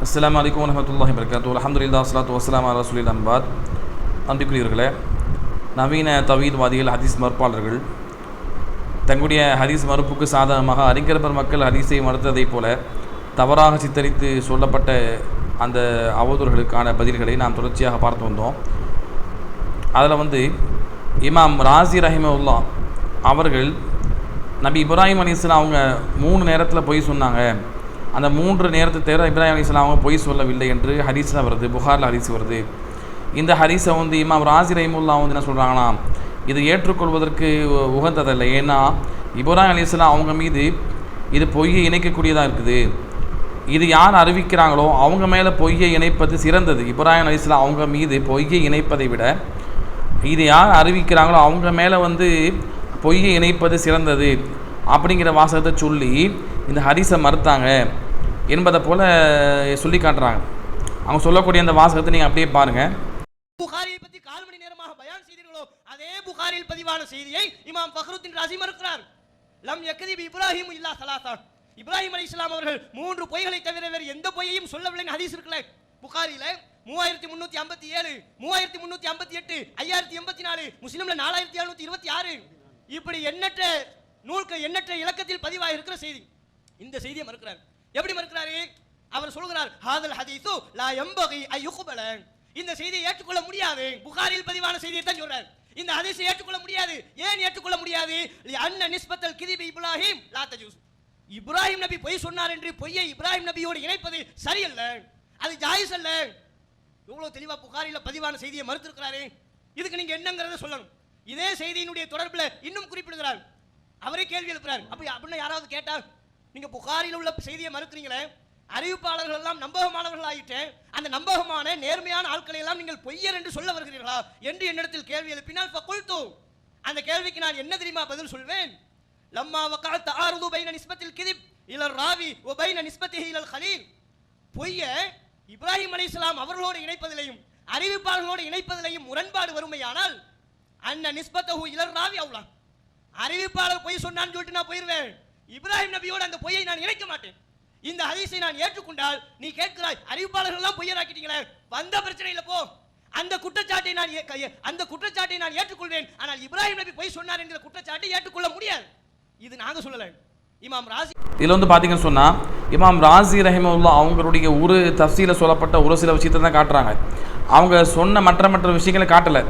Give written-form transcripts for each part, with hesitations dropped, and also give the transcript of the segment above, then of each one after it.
அஸ்ஸலாமு அலைக்கும் வரஹ்மத்துல்லாஹி வபரகாத்துஹு. அல்ஹம்துலில்லாஹ் ஸலாத்து வஸ்ஸலாமு அலா ரசூலில்லாஹ் அம்பாத். அன்பிற்குரியவர்களே, நவீன தவீத்வாதிகள், ஹதீஸ் மறுப்பாளர்கள் தங்களுடைய ஹதீஸ் மறுப்புக்கு சாதகமாக அறிஞர் பெருமக்கள் ஹதீஸை மறுத்ததைப் போல தவறாக சித்தரித்து சொல்லப்பட்ட அந்த அவதூறுகளுக்கான பதில்களை நாம் தொடர்ச்சியாக பார்த்து வந்தோம். அதில் இமாம் ராசி ரஹிமஹுல்லா அவர்கள் நபி இப்ராஹிம் அலைஹிஸ்ஸலாம் அவங்க 3 நேரத்தில் பொய் சொன்னாங்க, அந்த 3 நேரத்தை தவிர இப்ராஹிம் அலைஹிஸ்ஸலாம் அவங்க பொய் சொல்லவில்லை என்று ஹதீஸில் வருது, புகாரில் ஹதீஸ் வருது. இந்த ஹதீஸை இமாம் ராசி ரஹிமஹுல்லா என்ன சொல்கிறாங்கன்னா, இது ஏற்றுக்கொள்வதற்கு உகந்ததில்லை. ஏன்னா இப்ராஹிம் அலைஹிஸ்ஸலாம் அவங்க மீது இது பொய்யை இணைக்கக்கூடியதாக இருக்குது. இது யார் அறிவிக்கிறாங்களோ அவங்க மேலே பொய்யை இணைப்பது சிறந்தது. இப்ராஹிம் அலைஹிஸ்ஸலாம் அவங்க மீது பொய்யை இணைப்பதை விட இது யார் அறிவிக்கிறாங்களோ அவங்க மேலே பொய்யை இணைப்பது சிறந்தது அப்படிங்கிற வாசகத்தை சொல்லி இந்த ஹதீஸை மறுத்தாங்க என்பதை போல் சொல்லி காட்டுறாங்க. அவங்க சொல்லக்கூடிய அந்த வாசகத்தை நீங்கள் அப்படியே பாருங்கள். புகாரியை பற்றி 1/4 மணி நேரமாக பயான் செய்தீர்களோ அதே புகாரில் பதிவான செய்தியை இமாம் ஃபக்ருத்தீன் ராஸி மறுக்கிறார். லம் யக்திப் இப்ராஹிம் இல்லா ஸலாஸா, இப்ராஹிம் அலைஹிஸ்ஸலாம் அவர்கள் 3 பொய்களை தவிர வேறு எந்த பொய்யையும் சொல்லவில்லைன்னு ஹதீஸ் இருக்குல்ல புகாரில 3357, 3358, 5084, முஸ்லிம்ல 4726, இப்படி எண்ணற்ற நூல்கள் எண்ணற்ற இலக்கத்தில் பதிவாக இருக்கிற செய்தி. இந்த செய்தியை மறுக்கிறார். எப்படி மறுக்கிறாரு? அவர் சொல்கிறார், ஹாதல் ஹதீஸு லா யம்பகி அய்யுக்பல, இந்த செய்தியை ஏற்றுக்கொள்ள முடியாது. புகாரில் பதிவான செய்தியை தான் சொல்றார். இந்த ஹதீஸை ஏற்றுக்கொள்ள முடியாது. ஏன் ஏற்றுக்கொள்ள முடியாது? அன்ன நிஸ்பத்தல் கிதிபி இப்ராஹிம் லா தஜூஸ், இப்ராஹிம் நபி பொய் சொன்னார் என்று பொய்யை இப்ராஹிம் நபியோடு இணைப்பது சரியல்ல, அது ஜாயிஸ் அல்ல. எவ்வளவு தெளிவா புகாரில பதிவான செய்தியை மறுத்திருக்கிறாரு. இதுக்கு நீங்க என்னங்கறத சொல்லணும். இதே செய்தியினுடைய தொடர்புல இன்னும் குறிப்பிடுகிறார். அவரே கேள்வி எழுப்புறார். அப்படின்னா யாராவது கேட்டா, நீங்க புகாரில் உள்ள செய்தியை மறுக்கிறீங்களே, அறிவிப்பாளர்கள் எல்லாம் நம்பகமானவர்கள் ஆயிட்டு அந்த நம்பகமான நேர்மையான ஆட்களை எல்லாம் நீங்கள் பொய்யர் என்று சொல்ல வருகிறீர்களா என்று என்னிடத்தில் கேள்வி எழுப்பினால் ஃபகுல்து, அந்த கேள்விக்கு நான் என்ன தெரியுமா பதில் சொல்வேன்? லம்மா வகஅ தஆருது பைன நிஸ்பத்தில் கிதிப் இல ராவி வ பைன நிஸ்பத்திஹி இல கலீல், பொய்ய இப்ராஹிம் அலைஹிஸ்ஸலாம் அவர்களோடு இணைப்பதிலையும் அறிவிப்பாளர்களோடு இணைப்பதிலையும் முரண்பாடு வருமையானால் அன்ன நிஸ்பத்தஹு இல ராவி அவுலா, அறிவிப்பாளர் பொய் சொன்னான்னு சொல்லிட்டு நான் போயிருவேன். இப்ராஹிம் நபியோடு அந்த பொய்யை நான் இணைக்க மாட்டேன். இந்த ஹதீஸை நான் ஏற்றுக்கொண்டால் நீ கேட்கிறாய், அறிவிப்பாளர்கள் எல்லாம் பொய்யராக்கிட்டீங்களே, வந்த பிரச்சனையில போ, அந்த குற்றச்சாட்டை நான் ஏற்றுக்கொள்வேன். ஆனால் இப்ராஹிம் நபி பொய் சொன்னார் என்கிற குற்றச்சாட்டை ஏற்றுக்கொள்ள முடியாது. இது நாங்க சொல்லல, இமாம் ராசி. இதில் பார்த்தீங்கன்னு சொன்னால் இமாம் ராசி ரஹிமஹுல்லா அவங்களுடைய ஒரு தஃசீல சொல்லப்பட்ட ஒரு சில விஷயத்தை தான் காட்டுறாங்க. அவங்க சொன்ன மற்ற விஷயங்களை காட்டலை.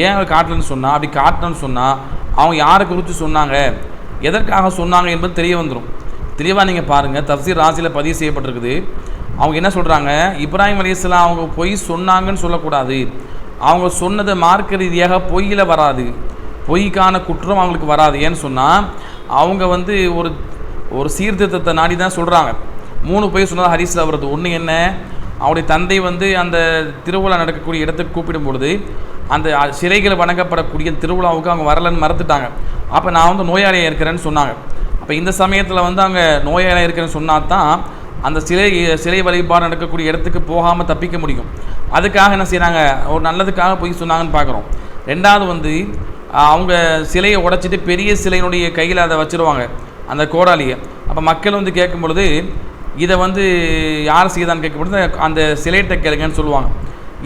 ஏன் அவங்க காட்டலன்னு சொன்னால், அப்படி காட்டலன்னு சொன்னால் அவங்க யாரை குறித்து சொன்னாங்க, எதற்காக சொன்னாங்க என்பது தெரிய வந்துடும். தெளிவாக நீங்கள் பாருங்கள், தஃசீர் ராசியில் பதிவு செய்யப்பட்டிருக்குது. அவங்க என்ன சொல்கிறாங்க, இப்ராஹிம் அலைஹிஸ்ஸலாம் அவங்க பொய் சொன்னாங்கன்னு சொல்லக்கூடாது. அவங்க சொன்னது மார்க்க ரீதியாக பொய்யில் வராது, பொய்க்கான குற்றம் அவங்களுக்கு வராது. ஏன்னு சொன்னால் அவங்க ஒரு சீர்திருத்தத்தை நாடி தான் சொல்கிறாங்க. 3 பொய் சொன்னது ஹதீஸில் வருது. ஒன்று என்ன, அவருடைய தந்தை அந்த திருவிழா நடக்கக்கூடிய இடத்துக்கு கூப்பிடும் பொழுது அந்த சிலைகளை வணங்கப்படக்கூடிய திருவிழாவுக்கு அவங்க வரலன்னு மறுத்துட்டாங்க. அப்போ நான் நோயாளியாக இருக்கிறேன்னு சொன்னாங்க. அப்போ இந்த சமயத்தில் அவங்க நோயாளியாக இருக்கிறேன்னு சொன்னால் தான் அந்த சிலை வழிபாடு நடக்கக்கூடிய இடத்துக்கு போகாமல் தப்பிக்க முடியும். அதுக்காக என்ன செய்கிறாங்க, ஒரு நல்லதுக்காக பொய் சொன்னாங்கன்னு பார்க்குறோம். ரெண்டாவது அவங்க சிலையை உடைச்சிட்டு பெரிய சிலையினுடைய கையில் அதை வச்சுருவாங்க, அந்த கோடாலியை. அப்போ மக்கள் கேட்கும் பொழுது இதை யார் செய்தான்னு கேட்கும் பொழுது அந்த சிலையிட்ட கேளுங்கன்னு சொல்லுவாங்க.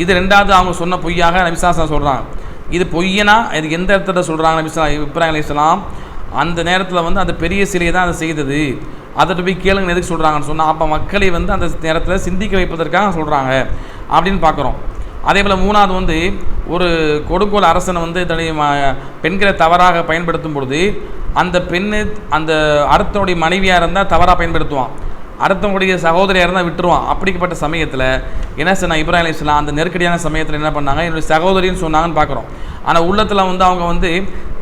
இது ரெண்டாவது அவங்க சொன்ன பொய்யாக நபிசாசா சொல்கிறாங்க. இது பொய்யனா இது எந்த இடத்துல சொல்கிறாங்க? இப்ராஹிம் அலைஹிஸ்ஸலாம் அந்த நேரத்தில் அந்த பெரிய சிலையை தான் அதை செய்தது, அதை போய் கேளுங்கன்னு எதுக்கு சொல்கிறாங்கன்னு சொன்னால், அப்போ மக்களை அந்த நேரத்தில் சிந்திக்க வைப்பதற்காக சொல்கிறாங்க அப்படின்னு பார்க்குறோம். அதே போல் மூணாவது ஒரு கொடுங்கோல் அரசனை தன்னுடைய பெண்களை தவறாக பயன்படுத்தும் பொழுது அந்த பெண்ணு அந்த அடுத்தனுடைய மனைவியாக இருந்தால் தவறாக பயன்படுத்துவான், அடுத்தவங்களுடைய சகோதரியாக இருந்தால் விட்டுருவான். அப்படிப்பட்ட சமயத்தில் என்ன சொன்னா, இப்ராஹிம் அலைஹிஸ்ஸலாம் அந்த நெருக்கடியான சமயத்தில் என்ன பண்ணாங்க, என்னுடைய சகோதரின்னு சொன்னாங்கன்னு பார்க்குறோம். ஆனால் உள்ளத்தில் அவங்க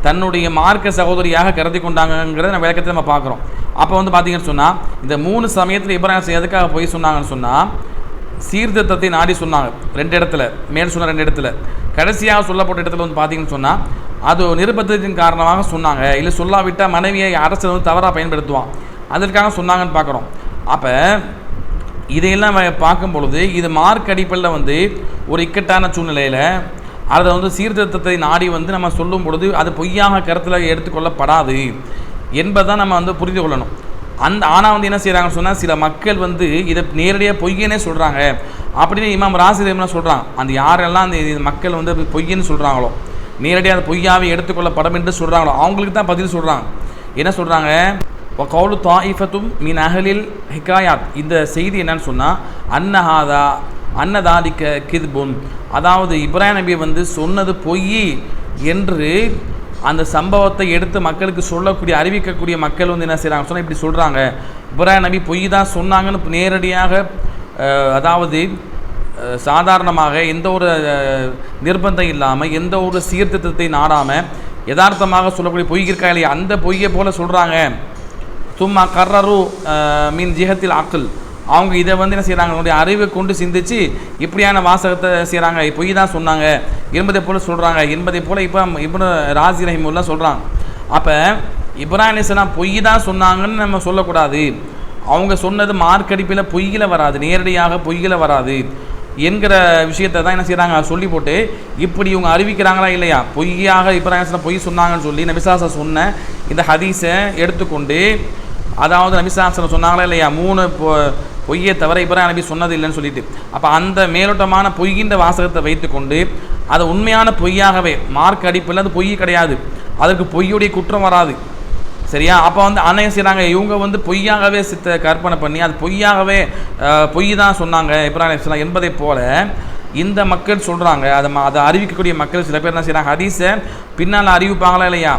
தன்னுடைய மார்க்க சகோதரியாக கருதி கொண்டாங்கிறத நம்ம விளக்கத்தை நம்ம பார்க்குறோம். அப்போ பார்த்தீங்கன்னு சொன்னால் இந்த 3 சமயத்தில் இப்ராஹிம் எதுக்காக போய் சொன்னாங்கன்னு சொன்னால் சீர்திருத்தத்தை நாடி சொன்னாங்க. 2 இடத்துல, மேல் சொன்ன 2 இடத்துல, கடைசியாக சொல்லப்பட்ட இடத்துல பார்த்தீங்கன்னு சொன்னால் அது நிருபத்தின் காரணமாக சொன்னாங்க. இல்லை சொல்லாவிட்டால் மனைவியை அரசு தவறாக பயன்படுத்துவான், அதற்காக சொன்னாங்கன்னு பார்க்குறோம். அப்போ இதையெல்லாம் பார்க்கும் பொழுது இது மார்க் அடிப்படையில் ஒரு இக்கட்டான சூழ்நிலையில் அதை சீர்திருத்தத்தை நாடி நம்ம சொல்லும் பொழுது அது பொய்யாக கருத்தில் எடுத்துக்கொள்ளப்படாது என்பதை நம்ம புரிந்து கொள்ளணும். ஆனால் வந்து என்ன செய்கிறாங்கன்னு சொன்னால் சில மக்கள் வந்து இதை நேரடியாக பொய்யனே சொல்கிறாங்க அப்படின்னு இமாம் ராசி ரஹிமஹுல்லாஹ் சொல்கிறாங்க. அந்த யாரெல்லாம் அந்த மக்கள் வந்து பொய்யன்னு சொல்கிறாங்களோ, நேரடியாக அந்த பொய்யாவை எடுத்துக்கொள்ளப்படும் என்று சொல்கிறாங்களோ அவங்களுக்கு தான் பதில் சொல்கிறாங்க. என்ன சொல்கிறாங்க? கவுலு தாயிஃபத்தும் மீன் அஹலில் ஹிகாயாத். இந்த செய்தி என்னன்னு சொன்னால் அன்னதாலிக்க கித்புன், அதாவது இப்ராஹிம் நபி வந்து சொன்னது பொய் என்று அந்த சம்பவத்தை எடுத்து மக்களுக்கு சொல்லக்கூடிய அறிவிக்கக்கூடிய மக்கள் வந்து என்ன செய்கிறாங்க சொன்னால் இப்படி சொல்கிறாங்க, இப்ராஹிம் நபி பொய் தான் சொன்னாங்கன்னு நேரடியாக அதாவது சாதாரணமாக எந்த ஒரு நிர்பந்தம் இல்லாமல் எந்த ஒரு சீர்திருத்தத்தை நாடாமல் யதார்த்தமாக சொல்லக்கூடிய பொய் இருக்கா இல்லையா, அந்த பொய்யை போல் சொல்கிறாங்க. சும்மா கர்ரரு மீன் ஜிஹத்தில் அக்கல், அவங்க இதை வந்து என்ன செய்கிறாங்க, அவங்களுடைய அறிவை கொண்டு சிந்திச்சு இப்படியான வாசகத்தை செய்கிறாங்க, பொய் தான் சொன்னாங்க என்பதை போல் சொல்கிறாங்க என்பதை போல் இப்போ இப்னு ராசி ரஹிமஹுல்லாஹ் சொல்கிறாங்க. அப்போ இப்ராஹிம் அலைஹிஸ்ஸலாம் பொய் தான் சொன்னாங்கன்னு நம்ம சொல்லக்கூடாது. அவங்க சொன்னது மார்க்கடிப்பில் பொய்யில் வராது, நேரடியாக பொய்யில் வராது என்கிற விஷயத்தை தான் என்ன செய்கிறாங்க சொல்லி போட்டு இப்படி இவங்க அறிவிக்கிறாங்களா இல்லையா, பொய்யாக இப்ராஹிம் அலைஹிஸ்ஸலாம் பொய் சொன்னாங்கன்னு சொல்லி நபி ஸல்லல்லாஹு அலைஹி வஸல்லம் சொன்ன இந்த ஹதீஸை எடுத்துக்கொண்டு, அதாவது நபி ஸல்லல்லாஹு அலைஹி வஸல்லம் சொன்னாங்களா இல்லையா 3 பொய்யை தவிர இப்ராஹிம் நபி சொன்னது இல்லைன்னு சொல்லிட்டு, அப்போ அந்த மேலோட்டமான பொய்கின்ற வாசகத்தை வைத்துக்கொண்டு அதை உண்மையான பொய்யாகவே மார்க் அடிப்பில் அது பொய் கிடையாது, அதற்கு பொய்யுடைய குற்றம் வராது. சரியா? அப்போ வந்து அன்னைய செய்கிறாங்க, இவங்க வந்து பொய்யாகவே கற்பனை பண்ணி அது பொய்யாகவே பொய் தான் சொன்னாங்க இப்ராஹிம் அலைஹிஸ்ஸலாம் என்பதை போல இந்த மக்கள் சொல்கிறாங்க. அதை அறிவிக்கக்கூடிய மக்கள் சில பேர் என்ன செய்கிறாங்க, ஹதீஸை பின்னால் அறிவிப்பாங்களா இல்லையா,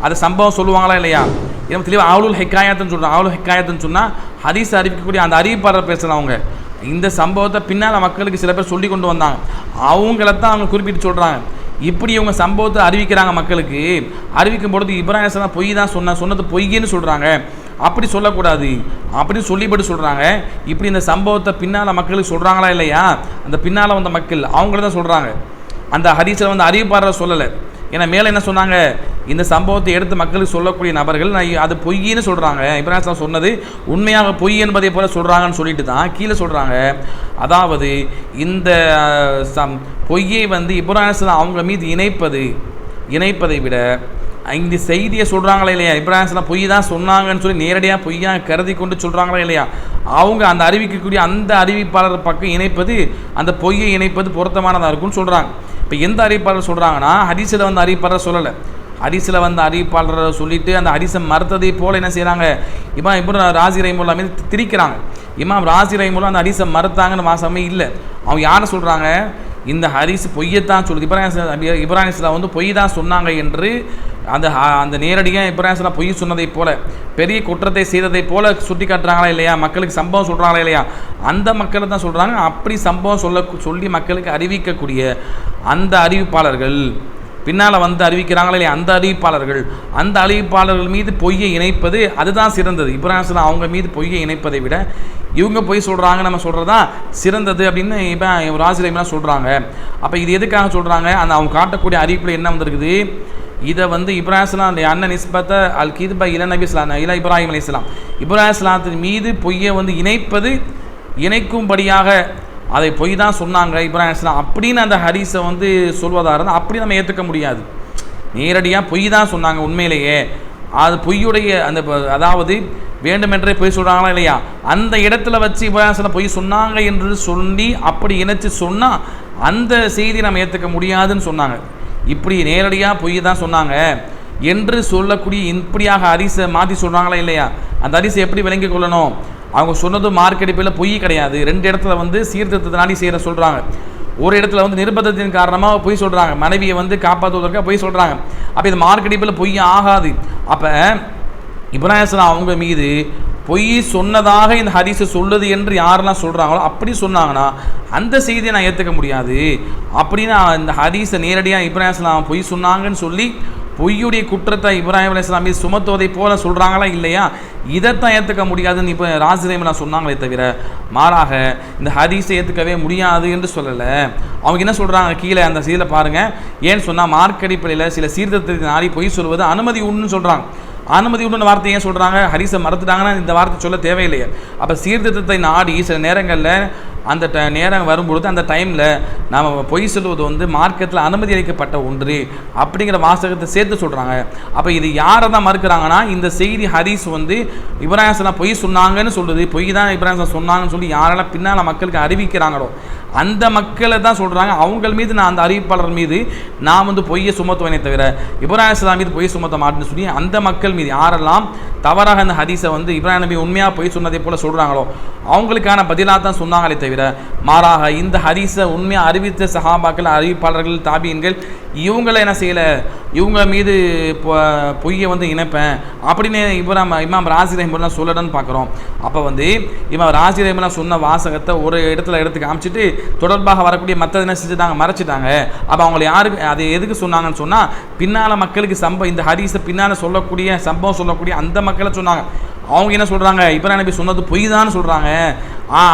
அதை சம்பவம் சொல்லுவாங்களா இல்லையா, ஏன்னா தெளிவாக அவுலுல் ஹிகாயத்துன்னு சொல்கிறாங்க. அவுலுல் ஹிகாயத்துன்னு சொன்னால் ஹதீஸை அறிவிக்கக்கூடிய அந்த அறிவிப்பாளர் பேசலாம். அவங்க இந்த சம்பவத்தை பின்னால் மக்களுக்கு சில பேர் சொல்லி கொண்டு வந்தாங்க, அவங்களத்தான் அவங்க குறிப்பிட்டு சொல்கிறாங்க. இப்படி இவங்க சம்பவத்தை அறிவிக்கிறாங்க, மக்களுக்கு அறிவிக்கும் பொழுது இப்ராஹிம் அலைஹிஸ்ஸலாம் பொய் தான் சொன்னது பொய்ன்னு சொல்கிறாங்க, அப்படி சொல்லக்கூடாது அப்படின்னு சொல்லிப்பட்டு சொல்கிறாங்க. இப்படி இந்த சம்பவத்தை பின்னால் மக்களுக்கு சொல்கிறாங்களா இல்லையா, அந்த பின்னால் வந்த மக்கள் அவங்கள தான் சொல்கிறாங்க, அந்த ஹதீஸில் வந்து அறிவிப்பாளர் சொல்லலை. ஏன்னா மேலே என்ன சொன்னாங்க, இந்த சம்பவத்தை எடுத்து மக்களுக்கு சொல்லக்கூடிய நபர்கள் அது பொய்ன்னு சொல்கிறாங்க, இப்ராஹிம் அலைஹிஸ்ஸலாம் சொன்னது உண்மையாக பொய் என்பதை போல சொல்கிறாங்கன்னு சொல்லிட்டு தான் கீழே சொல்கிறாங்க. அதாவது இந்த பொய்யை வந்து இப்ராஹிம் அலைஹிஸ்ஸலாம் அவங்க மீது இணைப்பதை விட இந்த செய்தியை சொல்கிறாங்களா இல்லையா, இப்ராஹிம் அலைஹிஸ்ஸலாம் பொய் தான் சொன்னாங்கன்னு சொல்லி நேரடியாக பொய்யாக கருதி கொண்டு சொல்கிறாங்களா இல்லையா, அவங்க அந்த அறிவிக்கக்கூடிய அந்த அறிவிப்பாளர் பக்கம் இணைப்பது, அந்த பொய்யை இணைப்பது பொருத்தமானதாக இருக்குன்னு சொல்கிறாங்க. இப்போ எந்த அறிவிப்பாளர் சொல்கிறாங்கன்னா, ஹதீஸில் வந்து அறிவிப்பாளர் சொல்லலை, ஹதீஸில் வந்து அறிவிப்பாளரை சொல்லிவிட்டு அந்த ஹதீஸை மறுத்ததை போல் என்ன செய்கிறாங்க, இப்னு ராசி ரஹிமஹுல்லாஹ் மீது திரிக்கிறாங்க. இமாம் ராசி ரஹிமஹுல்லாஹ் அந்த ஹதீஸை மறுத்தாங்கன்னு வாசமே இல்லை. அவங்க யாரை சொல்கிறாங்க, இந்த ஹதீஸ் பொய்யத்தான் சொல்லுது, இப்ராஹிம் அலைஹிஸ்ஸலாம் வந்து பொய் தான் சொன்னாங்க என்று அந்த நேரடியாக இப்ராஹிம் அலைஹிஸ்ஸலாம் பொய் சொன்னதை போல பெரிய குற்றத்தை செய்ததை போல சுட்டி காட்டுறாங்களா இல்லையா, மக்களுக்கு சம்பவம் சொல்கிறாங்களா இல்லையா, அந்த மக்களை தான் சொல்கிறாங்க. அப்படி சம்பவம் சொல்லி மக்களுக்கு அறிவிக்கக்கூடிய அந்த அறிவிப்பாளர்கள் பின்னால் வந்து அறிவிக்கிறாங்களா இல்லையா, அந்த அறிவிப்பாளர்கள் மீது பொய்யை இணைப்பது அதுதான் சிறந்தது. இப்ராஹிம் அலைஹிஸ்ஸலாம் அவங்க மீது பொய்யை இணைப்பதை விட இவங்க பொய் சொல்கிறாங்க நம்ம சொல்கிறதா சிறந்தது அப்படின்னு இப்போ ராசி ரஹிமஹுல்லாஹ் சொல்கிறாங்க. அப்போ இது எதுக்காக சொல்கிறாங்க, அந்த அவங்க காட்டக்கூடிய அறிவிப்பில் என்ன வந்திருக்குது, இதை வந்து இப்ராஹிம் அலைஹிஸ்ஸலாம் அண்ணன் நிஸ்பத்த அல் கித்ப இல நபி இல இப்ராஹிம் அலைஹிஸ்ஸலாம், இப்ராஹிம் அலைஹிஸ்ஸலாத்தின் மீது பொய்யை வந்து இணைக்கும்படியாக அதை பொய் தான் சொன்னாங்க இப்ராஹிம் அலைஹிஸ்ஸலாம் அப்படின்னு அந்த ஹதீஸை வந்து சொல்வதாக இருந்தால் அப்படி நம்ம ஏற்றுக்க முடியாது. நேரடியாக பொய் தான் சொன்னாங்க உண்மையிலேயே, அது பொய்யுடைய அந்த அதாவது வேண்டுமென்றே பொய் சொல்கிறாங்களா இல்லையா, அந்த இடத்துல வச்சு இப்ராஹிம் அலைஹிஸ்ஸலாம் பொய் சொன்னாங்க என்று சொல்லி அப்படி இணைச்சி சொன்னால் அந்த செய்தி நம்ம ஏற்றுக்க முடியாதுன்னு சொன்னாங்க. இப்படி நேரடியாக பொய் தான் சொன்னாங்க என்று சொல்லக்கூடிய இப்படியாக ஹதீஸை மாற்றி சொல்கிறாங்களா இல்லையா, அந்த ஹதீஸை எப்படி விளங்கி கொள்ளணும், அவங்க சொன்னது மார்க்கெடிப்பில் பொய் கிடையாது. 2 இடத்துல வந்து சீர்திருத்தத்தை நாடி செய்கிற சொல்கிறாங்க, ஒரு இடத்துல வந்து நிர்பந்தத்தின் காரணமாக பொய் சொல்கிறாங்க, மனைவியை வந்து காப்பாற்றுவதற்காக பொய் சொல்கிறாங்க. அப்போ இது மார்க்கெடிப்பில் பொய் ஆகாது. அப்போ இப்ராஹிம் அலைஹிஸ்ஸலாம் அவங்க மீது பொய் சொன்னதாக இந்த ஹதீஸை சொல்லுது என்று யாரெல்லாம் சொல்கிறாங்களோ அப்படி சொன்னாங்கன்னா அந்த செய்தியை நான் ஏற்றுக்க முடியாது. அப்படின்னா இந்த ஹதீஸை நேரடியாக இப்ராஹிம் அலைஹிஸ்ஸலாம் பொய் சொன்னாங்கன்னு சொல்லி பொய்யுடைய குற்றத்தை இப்ராஹிம் அலைஹிஸ்ஸலாம் மீது சுமத்துவதை போல சொல்கிறாங்களா இல்லையா, இதைத்தான் ஏற்றுக்க முடியாதுன்னு இப்போ ராசி ரஹிமஹுல்லாஹ் சொன்னாங்களே தவிர மாறாக இந்த ஹதீஸை ஏற்றுக்கவே முடியாது என்று சொல்லலை. அவங்க என்ன சொல்கிறாங்க கீழே அந்த செய்தியில் பாருங்கள், ஏன்னு சொன்னால் மார்க் அடிப்படையில் சில சீர்திருத்தத்தை நாடி பொய் சொல்வது அனுமதி உண்டுன்னு சொல்கிறாங்க. அனுமதி உண்டு வார்த்தை ஏன் சொல்கிறாங்க, ஹதீஸை மறுத்துட்டாங்கன்னா இந்த வார்த்தை சொல்ல தேவையில்லையே. அப்போ சீர்திருத்தத்தை நாடி சில நேரங்களில் அந்த நேரம் வரும்பொழுது அந்த டைமில் நாம் பொய் சொல்வது வந்து மார்க்கத்தில் அனுமதி அளிக்கப்பட்ட ஒன்று அப்படிங்கிற வாசகத்தை சேர்த்து சொல்கிறாங்க. அப்போ இது யாரை தான் மறுக்கிறாங்கன்னா, இந்த செய்தி ஹதீஸ் வந்து இப்ராஹிம் அலைஹிஸ்ஸலாம் பொய் சொன்னாங்கன்னு சொல்லுது, பொய் தான் இப்ராஹிம் அலைஹிஸ்ஸலாம் சொன்னாங்கன்னு சொல்லி யாரெல்லாம் பின்னால் மக்களுக்கு அறிவிக்கிறாங்களோ அந்த மக்களை தான் சொல்கிறாங்க. அவங்க மீது நான் அந்த அறிவிப்பாளர் மீது நான் வந்து பொய்யை சுமத்துவனே தவிர இப்ராஹிம் அலைஹிஸ்ஸலாம் மீது பொய் சுமத்த மாட்டேன்னு சொல்லி அந்த மக்கள் மீது யாரெல்லாம் தவறாக அந்த ஹதீஸை வந்து இப்ராஹிம் நபி உண்மையாக பொய் சொன்னதை போல் சொல்கிறாங்களோ அவங்களுக்கான பதிலாக தான் சொன்னாங்களே தவிர மாறாக இந்த ஹதீஸை உண்மையாக அறிவித்த சஹாபாக்கள், அறிவிப்பாளர்கள், தாபியன்கள் இவங்களை என்ன செய்யலை, இவங்க மீது பொய்யை வந்து இணைப்பேன் அப்படின்னு இமாம் ராஸி ரஹிமஹுல்லாஹ் சொல்லணும்னு பார்க்குறோம். அப்போ வந்து இமாம் ராஸி ரஹிமஹுல்லாஹ் சொன்ன வாசகத்தை ஒரு இடத்துல எடுத்து காமிச்சிட்டு தொடர்பாக வரக்கூடிய மற்ற என்ன செஞ்சுட்டாங்க, மறைச்சிட்டாங்க. அப்போ அவங்களை யாருக்கு அது எதுக்கு சொன்னாங்கன்னு சொன்னால், பின்னால் மக்களுக்கு இந்த ஹதீஸை பின்னால் சொல்லக்கூடிய சம்பவம் சொல்லக்கூடிய அந்த மக்களை சொன்னாங்க. அவங்க என்ன சொல்கிறாங்க, இப்ராஹிம் நபி சொன்னது பொய் தான் சொல்கிறாங்க,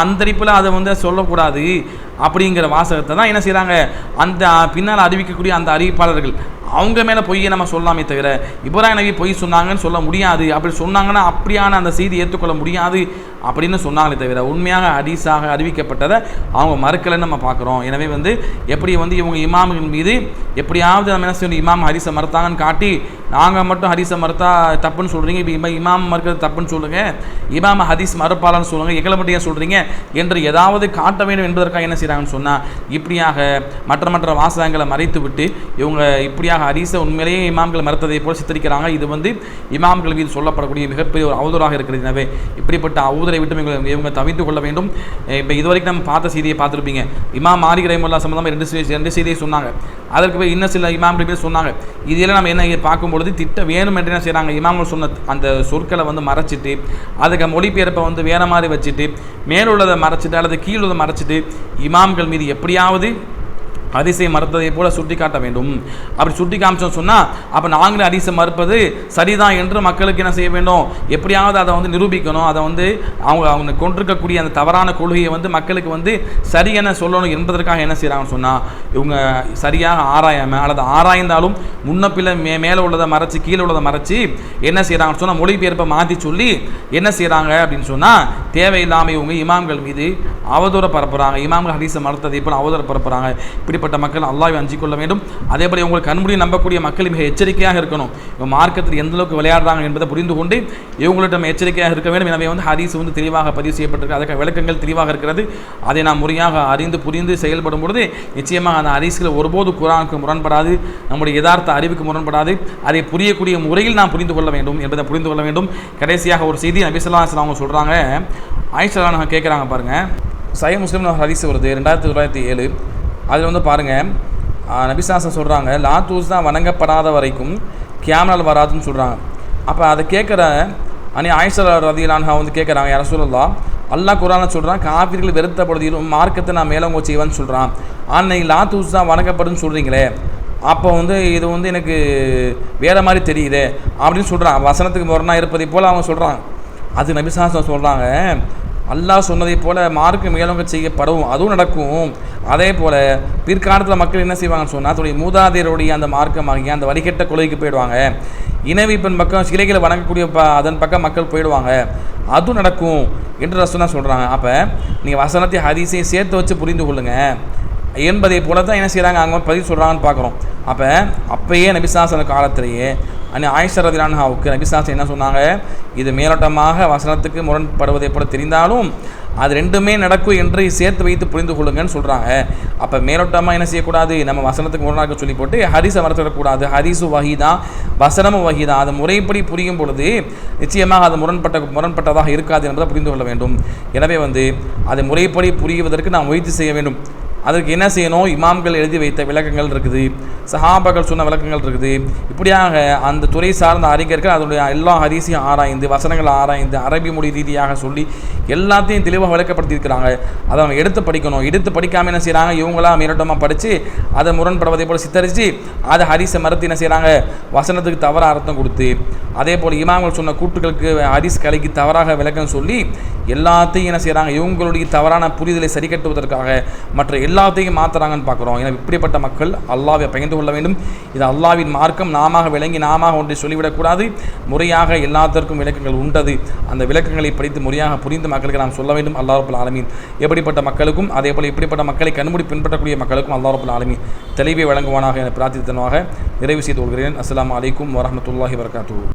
அந்தரிப்பில் அதை வந்து சொல்லக்கூடாது அப்படிங்கிற வாசகத்தை தான் என்ன செய்கிறாங்க, அந்த பின்னால் அறிவிக்கக்கூடிய அந்த அறிவிப்பாளர்கள் அவங்க மேலே பொய்யை நம்ம சொல்லாமே தவிர இப்ராஹிம் நபி பொய் சொன்னாங்கன்னு சொல்ல முடியாது. அப்படி சொன்னாங்கன்னா அப்படியான அந்த செய்தி ஏற்றுக்கொள்ள முடியாது அப்படின்னு சொன்னாங்களே தவிர உண்மையாக ஹதீஸாக அறிவிக்கப்பட்டதை அவங்க மறுக்கலைன்னு நம்ம பார்க்குறோம். எனவே வந்து எப்படி வந்து இவங்க இமாம்கள் மீது எப்படியாவது நம்ம என்ன செய்யணும், இமாம் ஹதீஸை மறுத்தாங்கன்னு காட்டி நாங்கள் மட்டும் ஹதீஸை மறுத்தா தப்புன்னு சொல்கிறீங்க, இப்போ இமாம் மறுக்கிறது தப்புன்னு சொல்லுங்கள், இமாம் ஹதீஸ் மறுப்பாளர்னு சொல்லுங்கள், எங்களை மட்டும் ஏன் சொல்கிறீங்க என்று ஏதாவது காட்ட வேண்டும் என்பதற்காக என்ன செய்கிறாங்கன்னு சொன்னால் இப்படியாக மற்ற வாசகங்களை மறைத்து விட்டு இவங்க இப்படியாக ஹதீஸை உண்மையிலேயே இமாம்கள் மறுத்ததை போல் சித்தரிக்கிறாங்க. இது வந்து இமாம்கள் மீது சொல்லப்படக்கூடிய மிகப்பெரிய ஒரு அவதூறாக இருக்கிறது. எனவே இப்படிப்பட்ட அவதூறை விட்டு இவங்க தவிர்த்து கொள்ள வேண்டும். இப்போ இதுவரைக்கும் நம்ம பார்த்த செய்தியை பார்த்துருப்பீங்க. இமாம் மாலிக் ரஹிமஹுல்லாஹ் சம்பந்தமாக ரெண்டு செய்தியை சொன்னாங்க. அதற்கு போய் இன்னும் சில இமாம்கள் பேர் சொன்னாங்க. இதெல்லாம் நம்ம என்ன பார்க்கும்பொழுது வேணும் என்று என்ன செய்கிறாங்க, இமாம்கள் சொன்ன அந்த சொற்களை வந்து மறைச்சிட்டு அதுக்கு மொழிபெயர்ப்பை வந்து வேறு மாதிரி வச்சுட்டு மேலுள்ளதை மறைச்சிட்டு அல்லது கீழுள்ளதை மறைச்சிட்டு இமாம்கள் மீது எப்படியாவது ஹதீஸை மறுத்ததை போல சுட்டி காட்ட வேண்டும். அப்படி சுட்டி காமிச்சோன்னு சொன்னால் அப்போ நாங்களே ஹதீஸை மறுப்பது சரிதான் என்று மக்களுக்கு என்ன செய்ய வேண்டும், எப்படியாவது அதை வந்து நிரூபிக்கணும். அதை வந்து அவங்க கொண்டிருக்கக்கூடிய அந்த தவறான கொள்கையை வந்து மக்களுக்கு வந்து சரியென சொல்லணும் என்பதற்காக என்ன செய்கிறாங்கன்னு சொன்னால் இவங்க சரியாக ஆராயாமல் அல்லது ஆராய்ந்தாலும் முன்னப்பில் மேலே உள்ளதை மறைச்சி கீழே உள்ளதை மறைச்சி என்ன செய்கிறாங்கன்னு சொன்னால் மொழிபெயர்ப்பை மாற்றி சொல்லி என்ன செய்கிறாங்க அப்படின்னு சொன்னால் தேவையில்லாமல் இவங்க இமாம்கள் மீது அவதூற பரப்புகிறாங்க. இமாம்கள் ஹதீஸை மறுத்ததை போல் அவதூற பரப்புகிறாங்க. இப்படிப்பட்ட மக்கள் அல்லாஹ்வை அஞ்சிக் கொள்ள வேண்டும். அதே போல உங்களுக்கு கண்மூடி நம்பக்கூடிய மக்கள் மிக எச்சரிக்கையாக இருக்கணும். இவங்க மார்க்கத்தில் எந்த அளவுக்கு விளையாடுறாங்க என்பதை புரிந்து கொண்டு இவங்கள்ட்ட நம்ம எச்சரிக்கையாக இருக்க வேண்டும். எனவே வந்து ஹதீஸ் வந்து தெளிவாக பதிவு செய்யப்பட்டிருக்கு, அதுக்கு விளக்கங்கள் தெளிவாக இருக்கிறது. அதை நாம் முறையாக அறிந்து புரிந்து செயல்படும் பொழுது நிச்சயமாக அந்த ஹதீஸ்கள் ஒருபோது குர்ஆனுக்கு முரண்படாது, நம்முடைய யதார்த்த அறிவுக்கு முரண்படாது. அதை புரியக்கூடிய முறையில் நாம் புரிந்து கொள்ள வேண்டும் என்பதை புரிந்து கொள்ள வேண்டும். கடைசியாக ஒரு செய்தி நபி ஸல்லல்லாஹு அலைஹி வஸல்லம் அவங்க சொல்கிறாங்க, ஆயிஷா ரலியல்லாஹு கேட்குறாங்க பாருங்கள், சஹீஹ் முஸ்லிம் ஹதீஸ் வருது 2907. அதில் வந்து பாருங்கள், நபிசாசம் சொல்கிறாங்க, லாத்தூஸ் தான் வணங்கப்படாத வரைக்கும் கியாமனால் வராதுன்னு சொல்கிறாங்க. அப்போ அதை கேட்குற ஆயிஷா ரலியல்லாஹு அன்ஹா வந்து கேட்குறாங்க, யா ரசூலல்லாஹ், அல்லாஹ் குர்ஆனில் சொல்கிறான் காஃபிர்கள் வெறுத்த பொழுதிலும் மார்க்கத்தை நான் மேலோங்க செய்வேன்னு சொல்கிறான், ஆனால் நீங்கள் லாத்தூஸ் தான் வணங்கப்படுன்னு சொல்கிறீங்களே, அப்போ வந்து இது வந்து எனக்கு வேறு மாதிரி தெரியுது அப்படின்னு சொல்கிறான். வசனத்துக்கு முரணாக இருப்பதை போல் அவங்க சொல்கிறாங்க. அது நபிசாசம் சொல்கிறாங்க, அல்லாஹ் சொன்னதை போல் மார்க்கு மேலோங்க செய்யப்படும், அதுவும் நடக்கும். அதே போல் பிற்காலத்தில் மக்கள் என்ன செய்வாங்கன்னு சொன்னால் அதோடைய மூதாதையருடைய அந்த மார்க்கமாகிய அந்த வழிகெட்ட கொலைக்கு போயிடுவாங்க. இனவிப்பின் பக்கம் சிலைகளை வணங்கக்கூடிய அதன் பக்கம் மக்கள் போயிடுவாங்க, அதுவும் நடக்கும் என்று ரசூலுல்லாஹ் சொல்கிறாங்க. அப்போ நீங்கள் வசனத்தை ஹதீஸையும் சேர்த்து வச்சு புரிந்து கொள்ளுங்கள் என்பதை போல தான் என்ன செய்கிறாங்க அவங்க பதிவு சொல்கிறாங்கன்னு பார்க்குறோம். அப்போயே நபிசாசன காலத்திலேயே ஆயிஷா ரலியல்லாஹு அன்ஹாவுக்கு நபிசாசன் என்ன சொன்னாங்க, இது மேலோட்டமாக வசனத்துக்கு முரண்படுவதை போல தெரிந்தாலும் அது ரெண்டுமே நடக்கும் என்று சேர்த்து வைத்து புரிந்து கொள்ளுங்கன்னு சொல்கிறாங்க. அப்போ மேலோட்டமாக என்ன செய்யக்கூடாது, நம்ம வசனத்துக்கு முரணாக சொல்லி போட்டு ஹதீஸை மறுத்துவிடக்கூடாது. ஹதீஸு வஹீதா, வசனமும் வஹீதா. அது முறைப்படி புரியும் பொழுது நிச்சயமாக அது முரண்பட்டதாக இருக்காது என்பதை புரிந்து கொள்ள வேண்டும். எனவே வந்து அதை முறைப்படி புரிவதற்கு நாம் முயற்சி செய்ய வேண்டும். அதற்கு என்ன செய்யணும், இமாம்கள் எழுதி வைத்த விளக்கங்கள் இருக்குது, சஹாபாக்கள் சொன்ன விளக்கங்கள் இருக்குது. இப்படியாக அந்த துறை சார்ந்த அறிஞர்கள் அதனுடைய எல்லா ஹதீஸையும் ஆராய்ந்து வசனங்களை ஆராய்ந்து அரபி மொழி ரீதியாக சொல்லி எல்லாத்தையும் தெளிவாக விளக்கப்படுத்தியிருக்கிறாங்க. அதை அவங்க எடுத்து படிக்கணும். எடுத்து படிக்காமல் என்ன செய்கிறாங்க, இவங்களாம் மேலோட்டமாக படித்து அதை முரண்படுவதை போல் சித்தரித்து அதை ஹதீஸை மறுத்து என்ன செய்கிறாங்க, வசனத்துக்கு தவறாக அர்த்தம் கொடுத்து அதே போல் இமாம்கள் சொன்ன கூட்டுகளுக்கு ஹதீஸ் கலைக்கு தவறாக விளக்கம் சொல்லி எல்லாத்தையும் என்ன செய்கிறாங்க, இவங்களுடைய தவறான புரிதலை சரி கட்டுவதற்காக மற்ற எல்லாத்தையும் மாற்றுறாங்கன்னு பார்க்குறோம். ஏன்னா இப்படிப்பட்ட மக்கள் அல்லாஹ்வை பயந்து கொள்ள வேண்டும். இது அல்லாஹ்வின் மார்க்கம், நாம விளங்கி நாம ஒன்றை சொல்லிவிடக்கூடாது. முறையாக எல்லாத்திற்கும் விளக்கங்கள் உண்டது. அந்த விளக்கங்களை படித்து முறையாக புரிந்த மக்களுக்கு நாம் சொல்ல வேண்டும். அல்லாஹ் ரப்பல் ஆலமீன் எப்படிப்பட்ட மக்களுக்கும் அதே போல் இப்படிப்பட்ட மக்களை கண்மூடி பின்பற்றக்கூடிய மக்களுக்கும் அல்லாஹ் ரப்பல் ஆலமீன் தெளிவை வழங்குவானாக என பிரார்த்தித்தனமாக நிறைவு செய்து கொள்கிறேன். அஸ்ஸலாமு அலைக்கும் வரஹ்மத்துல்லாஹி வபரகாத்துஹு.